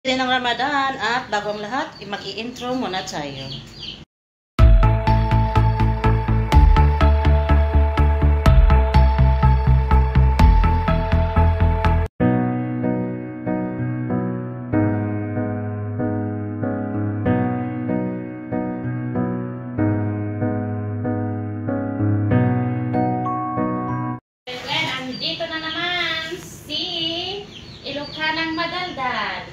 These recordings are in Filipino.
Ng Ramadan at bago ang lahat, mag-i-intro muna tayo. Andito na naman si Ilokhanang Madaldal.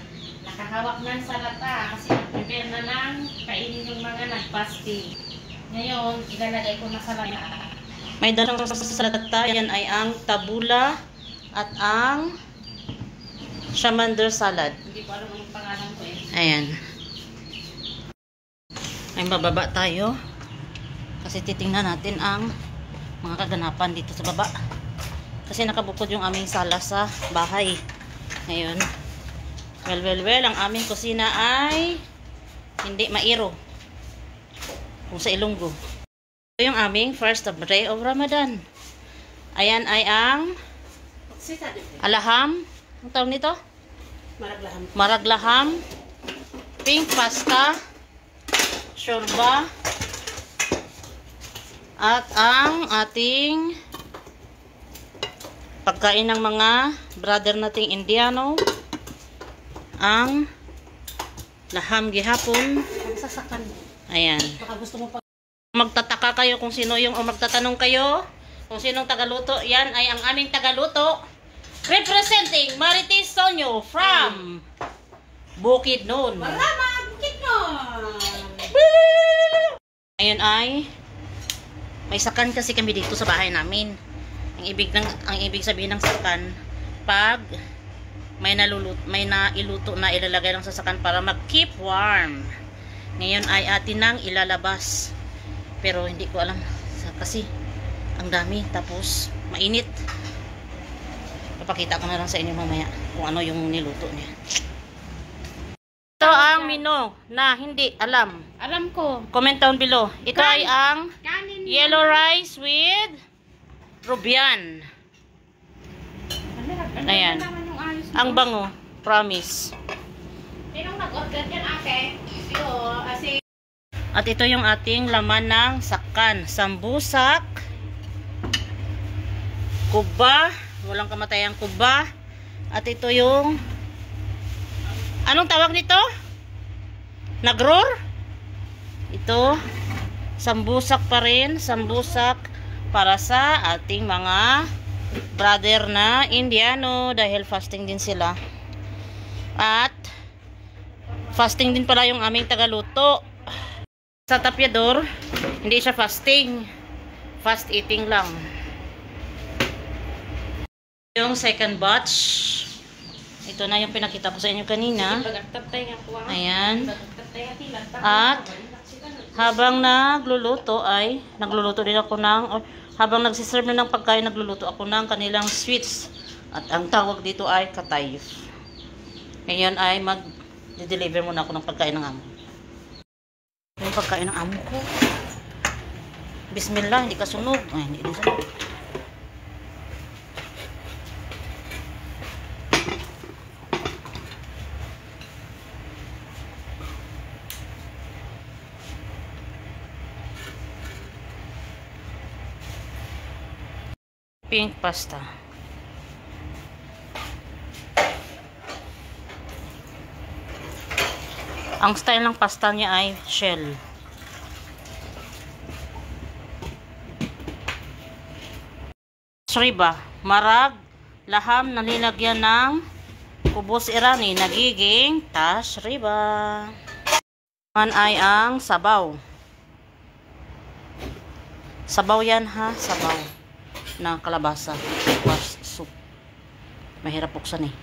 Nakahawak ng salata kasi nag-prepare na lang kainin yung mga nag-fasting. Ngayon, ilalagay ko na sa lata. May dalang salata, yan ay ang tabula at ang shamander salad. Hindi ko alam ang pangalan ko eh. Ayan. Ay bababa tayo kasi titingnan natin ang mga kaganapan dito sa baba. Kasi nakabukod yung aming sala sa bahay. Ngayon, well, ang aming kusina ay hindi mairo. Kung sa Ilonggo. Ito yung aming first day of Ramadan. Ayan ay ang alaham. Ang tawag nito? Maraglaham. Maraglaham. Pink pasta. Shorba. At ang ating pagkain ng mga brother nating Indiano, ang laham gihapon. Sasakan. Ayan. Baka gusto mo pa. Magtataka kayo kung sino yung, o magtatanong kayo kung sinong tagaluto. Yan ay ang aming tagaluto. Representing Marites Sonyo from Bukidnon. Marama! Bukidnon! Ngayon ay may sakan kasi kami dito sa bahay namin. Ang ibig sabihin ng sakan, pag may nailuto na, ilalagay lang sa sakan para mag-keep warm. Ngayon ay atin nang ilalabas. Pero hindi ko alam kasi ang dami, tapos mainit. Papakita ko na lang sa inyo mamaya kung ano yung niluto niya. Ito ang menu na hindi alam. Alam ko. Comment down below. Ito ay ang Kanin. yellow rice with Rubian. Ayan. Ang bango. Promise. Sinong nag-order yan, ate? Asi. At ito yung ating laman ng sakan. Sambusak. Kuba. Walang kamatayang kuba. At ito yung anong tawag nito? Nagror? Ito. Sambusak pa rin. Sambusak para sa ating mga brother na Indiano dahil fasting din sila. At fasting din pala yung aming tagaluto. Sa tapyador, hindi siya fasting. Fast eating lang. Yung second batch. Ito na yung pinakita ko sa inyo kanina. Ayan. At habang nagluluto din ako ng, habang nagsiserve na ng pagkain, nagluluto ako ng kanilang sweets. At ang tawag dito ay katay. Ngayon ay mag-deliver muna ako ng pagkain ng amo. Yung pagkain ng amo ko. Bismillah, hindi ka sunog. Ay, hindi din sunog. Pink pasta. Ang style ng pasta niya ay shell. Shriba, marag, laham na nilagyan ng kubos Irani, nagiging tashriba. Man ay ang sabaw. Sabaw yan ha, sabaw na kalabasa. Soup. Mahirap buksan eh.